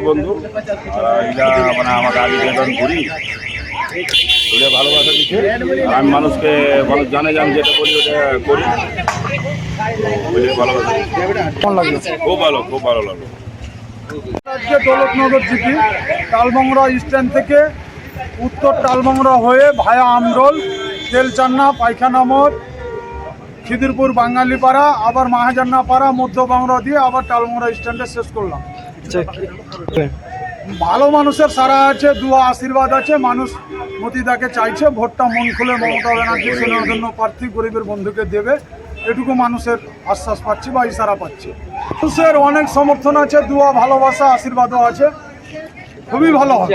বন্ধু এটা মানে আমাকে আগে যেটা করি ওটা ভালোবাসা দিচ্ছে। আমি মানুষ জানে যে আমি যেটা করি ওটা করি, ভালোবাসা কেমন লাগলো? খুব ভালো লাগলো। আজকে দৌলতনগর জিপি তালমংরা স্ট্যান্ড থেকে উত্তর তালমংরা হয়ে ভায়া আমরোল, তেলচান্না, পায়খানা মোড়, খিদিরপুর বাঙালিপাড়া, আবার মাহাজান্নাপাড়া, মধ্য বাংলা দিয়ে আবার তালমংরা স্ট্যান্ডে শেষ করলাম। ভালো মানুষের সারা আছে, দুয়া আশীর্বাদ আছে। মানুষ মতিদাকে চাইছে ভোটটা মন খুলে মমতা ব্যানার্জি জন্য প্রার্থী গরিবের বন্ধুকে দেবে, এটুকু মানুষের আশ্বাস পাচ্ছি বা ইশারা পাচ্ছি। মানুষের অনেক সমর্থন আছে, দুয়া ভালোবাসা আশীর্বাদও আছে, খুবই ভালো হবে।